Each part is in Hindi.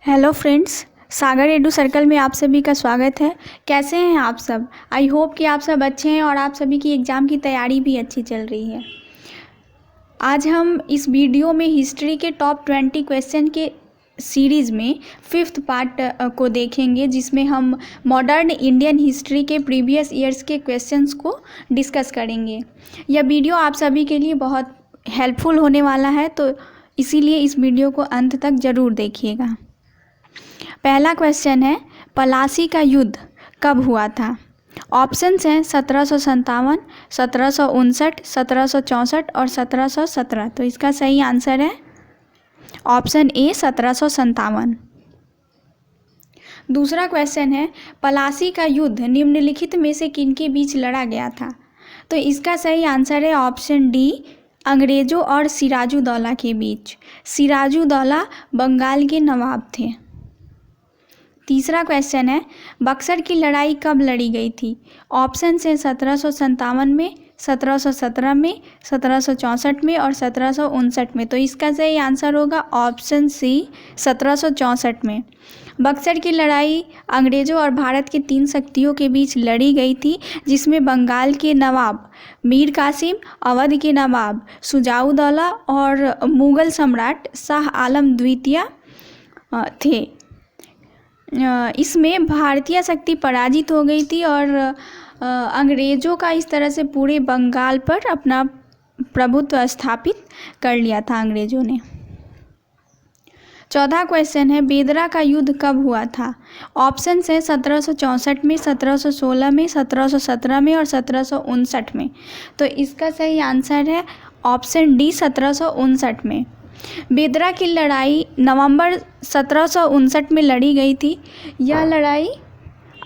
हेलो फ्रेंड्स, सागर एडू सर्कल में आप सभी का स्वागत है। कैसे हैं आप सब? आई होप कि आप सब अच्छे हैं और आप सभी की एग्ज़ाम की तैयारी भी अच्छी चल रही है। आज हम इस वीडियो में हिस्ट्री के टॉप 20 क्वेश्चन के सीरीज़ में 5th पार्ट को देखेंगे, जिसमें हम मॉडर्न इंडियन हिस्ट्री के प्रीवियस ईयर्स के क्वेश्चंस को डिस्कस करेंगे। यह वीडियो आप सभी के लिए बहुत हेल्पफुल होने वाला है, तो इसीलिए इस वीडियो को अंत तक ज़रूर देखिएगा। पहला क्वेश्चन है, पलासी का युद्ध कब हुआ था? ऑप्शंस हैं 1757, 1759, 1764 और 1717। तो इसका सही आंसर है ऑप्शन ए 1757। दूसरा क्वेश्चन है, पलासी का युद्ध निम्नलिखित में से किनके बीच लड़ा गया था? तो इसका सही आंसर है ऑप्शन डी, अंग्रेज़ों और सिराजुद्दौला के बीच। सिराजुद्दौला बंगाल के नवाब थे। तीसरा क्वेश्चन है, बक्सर की लड़ाई कब लड़ी गई थी? ऑप्शन है 1757 में, 1717 में, 1764 में और 1759 में। तो इसका सही आंसर होगा ऑप्शन सी 1764 में। बक्सर की लड़ाई अंग्रेज़ों और भारत की 3 शक्तियों के बीच लड़ी गई थी, जिसमें बंगाल के नवाब मीर कासिम, अवध के नवाब शुजाउद्दौला और मुग़ल सम्राट शाह आलम द्वितीय थे। इसमें भारतीय शक्ति पराजित हो गई थी और अंग्रेज़ों का इस तरह से पूरे बंगाल पर अपना प्रभुत्व स्थापित कर लिया था अंग्रेज़ों ने। चौथा क्वेश्चन है, बेदरा का युद्ध कब हुआ था? ऑप्शन है 1764 में, 1716 में, 1717 में और 1759 में। तो इसका सही आंसर है ऑप्शन डी 1759 में। बेदरा की लड़ाई नवंबर 1759 में लड़ी गई थी। यह लड़ाई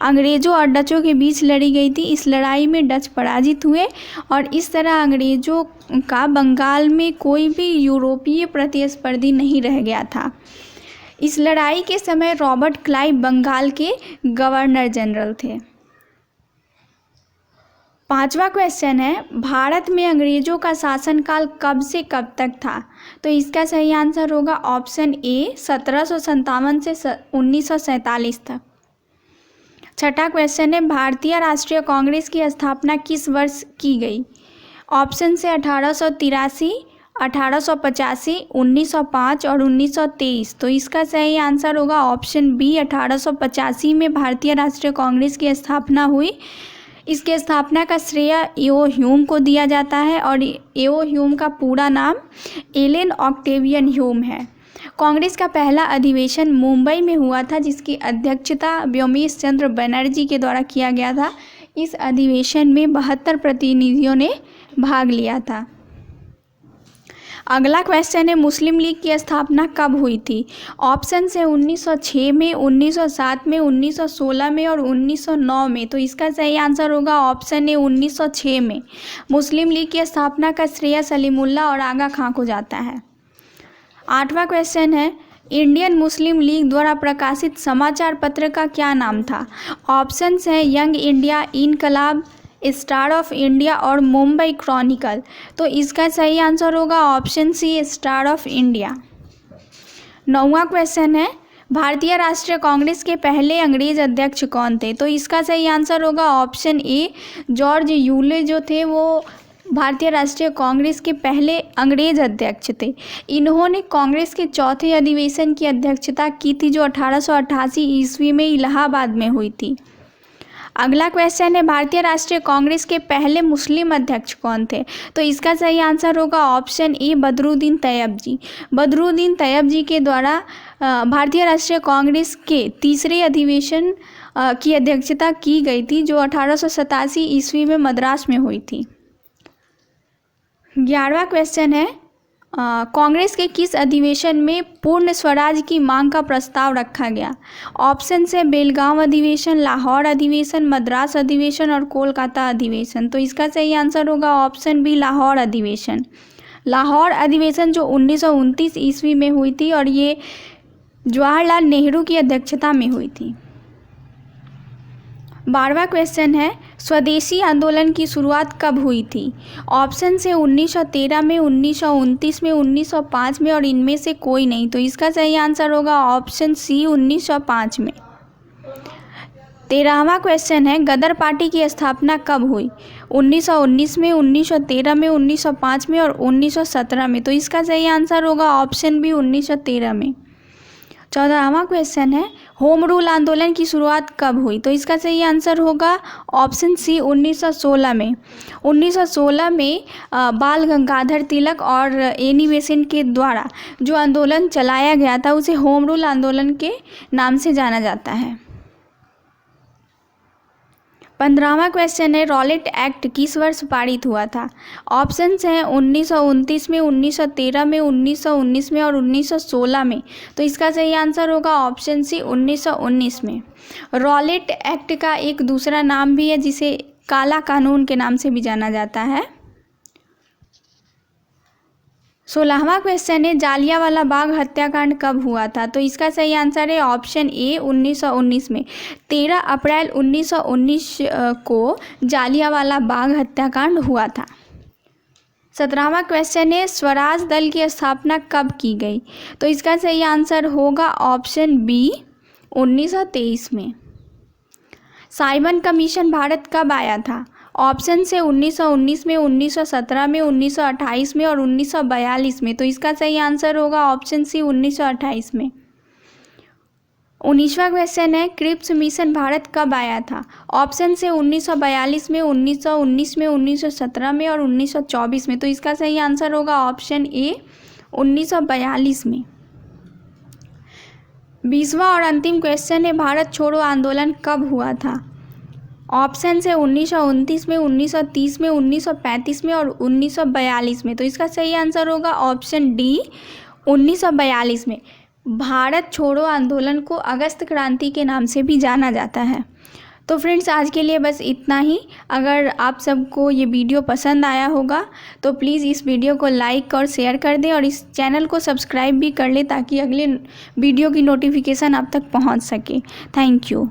अंग्रेज़ों और डचों के बीच लड़ी गई थी। इस लड़ाई में डच पराजित हुए और इस तरह अंग्रेज़ों का बंगाल में कोई भी यूरोपीय प्रतिस्पर्धी नहीं रह गया था। इस लड़ाई के समय रॉबर्ट क्लाइव बंगाल के गवर्नर जनरल थे। पांचवा क्वेश्चन है, भारत में अंग्रेज़ों का शासनकाल कब से कब तक था? तो इसका सही आंसर होगा ऑप्शन ए 1757 से 1947 तक। छठा क्वेश्चन है, भारतीय राष्ट्रीय कांग्रेस की स्थापना किस वर्ष की गई? ऑप्शन से 1883, 1885, 1905 और 1923। तो इसका सही आंसर होगा ऑप्शन बी 1885 में भारतीय राष्ट्रीय कांग्रेस की स्थापना हुई। इसके स्थापना का श्रेय एओ ह्यूम को दिया जाता है और एओ ह्यूम का पूरा नाम एलेन ऑक्टेवियन ह्यूम है। कांग्रेस का पहला अधिवेशन मुंबई में हुआ था, जिसकी अध्यक्षता व्योमेश चंद्र बनर्जी के द्वारा किया गया था। इस अधिवेशन में 72 प्रतिनिधियों ने भाग लिया था। अगला क्वेश्चन है, मुस्लिम लीग की स्थापना कब हुई थी? ऑप्शन है 1906 में, 1907 में, 1916 में और 1909 में। तो इसका सही आंसर होगा ऑप्शन है 1906 में। मुस्लिम लीग की स्थापना का श्रेय सलीमुल्लाह और आगा खां को जाता है। आठवां क्वेश्चन है, इंडियन मुस्लिम लीग द्वारा प्रकाशित समाचार पत्र का क्या नाम था? ऑप्शन है Young India, Inquilab, Star of India और मुंबई क्रॉनिकल। तो इसका सही आंसर होगा option C Star of India. नौवां क्वेश्चन है, भारतीय राष्ट्रीय कांग्रेस के पहले अंग्रेज अध्यक्ष कौन थे? तो इसका सही आंसर होगा ऑप्शन ए जॉर्ज यूले, जो थे वो भारतीय राष्ट्रीय कांग्रेस के पहले अंग्रेज अध्यक्ष थे। इन्होंने कांग्रेस के चौथे अधिवेशन की अध्यक्षता की थी, जो 1888 ईस्वी में इलाहाबाद में हुई थी। अगला क्वेश्चन है, भारतीय राष्ट्रीय कांग्रेस के पहले मुस्लिम अध्यक्ष कौन थे? तो इसका सही आंसर होगा ऑप्शन ए बदरुद्दीन तैयब जी। बदरुद्दीन तैयब जी के द्वारा भारतीय राष्ट्रीय कांग्रेस के तीसरे अधिवेशन की अध्यक्षता की गई थी, जो 1887 ईस्वी में मद्रास में हुई थी। 11वां क्वेश्चन है, कांग्रेस के किस अधिवेशन में पूर्ण स्वराज की मांग का प्रस्ताव रखा गया? ऑप्शन है बेलगांव अधिवेशन, लाहौर अधिवेशन, मद्रास अधिवेशन और कोलकाता अधिवेशन। तो इसका सही आंसर होगा ऑप्शन बी लाहौर अधिवेशन। लाहौर अधिवेशन जो 1929 ईस्वी में हुई थी और ये जवाहरलाल नेहरू की अध्यक्षता में हुई थी। 12वां क्वेश्चन है, स्वदेशी आंदोलन की शुरुआत कब हुई थी? ऑप्शन है 1913 में, 1929 में, 1905 में और इनमें से कोई नहीं। तो इसका सही आंसर होगा ऑप्शन सी 1905 में। 13वां क्वेश्चन है, गदर पार्टी की स्थापना कब हुई? 1919 में, 1913 में, 1905 में और 1917 में। तो इसका सही आंसर होगा ऑप्शन बी 1913 में। 14वां क्वेश्चन है, होम रूल आंदोलन की शुरुआत कब हुई? तो इसका सही आंसर होगा ऑप्शन सी 1916 में। 1916 में बाल गंगाधर तिलक और एनी बेसेंट के द्वारा जो आंदोलन चलाया गया था उसे होम रूल आंदोलन के नाम से जाना जाता है। 15वां क्वेश्चन है, रॉलेट एक्ट किस वर्ष पारित हुआ था? ऑप्शंस हैं 1929 में, 1913 में, 1919 में और 1916 में। तो इसका सही आंसर होगा ऑप्शन सी 1919 में। रॉलेट एक्ट का एक दूसरा नाम भी है जिसे काला कानून के नाम से भी जाना जाता है। 16वां क्वेश्चन है, जालियांवाला बाग हत्याकांड कब हुआ था? तो इसका सही आंसर है ऑप्शन ए 1919 में। 13 अप्रैल 1919 को जालियांवाला बाग हत्याकांड हुआ था। 17वां क्वेश्चन है, स्वराज दल की स्थापना कब की गई? तो इसका सही आंसर होगा ऑप्शन बी 1923 में। साइमन कमीशन भारत कब आया था? ऑप्शन से 1919 में, 1917 में, 1928 में और 1942 में। तो इसका सही आंसर होगा ऑप्शन सी 1928 में। 19वां क्वेश्चन है, क्रिप्स मिशन भारत कब आया था? ऑप्शन से 1942 में, 1919 में, 1917 में और 1924 में। तो इसका सही आंसर होगा ऑप्शन ए 1942 में। 20वां और अंतिम क्वेश्चन है, भारत छोड़ो आंदोलन कब हुआ था? ऑप्शन है 1929 में, 1930 में, 1935 में और 1942 में। तो इसका सही आंसर होगा ऑप्शन डी 1942 में। भारत छोड़ो आंदोलन को अगस्त क्रांति के नाम से भी जाना जाता है। तो फ्रेंड्स, आज के लिए बस इतना ही। अगर आप सबको ये वीडियो पसंद आया होगा तो प्लीज़ इस वीडियो को लाइक और शेयर कर दें और इस चैनल को सब्सक्राइब भी कर लें ताकि अगले वीडियो की नोटिफिकेशन आप तक पहुंच सके। Thank you.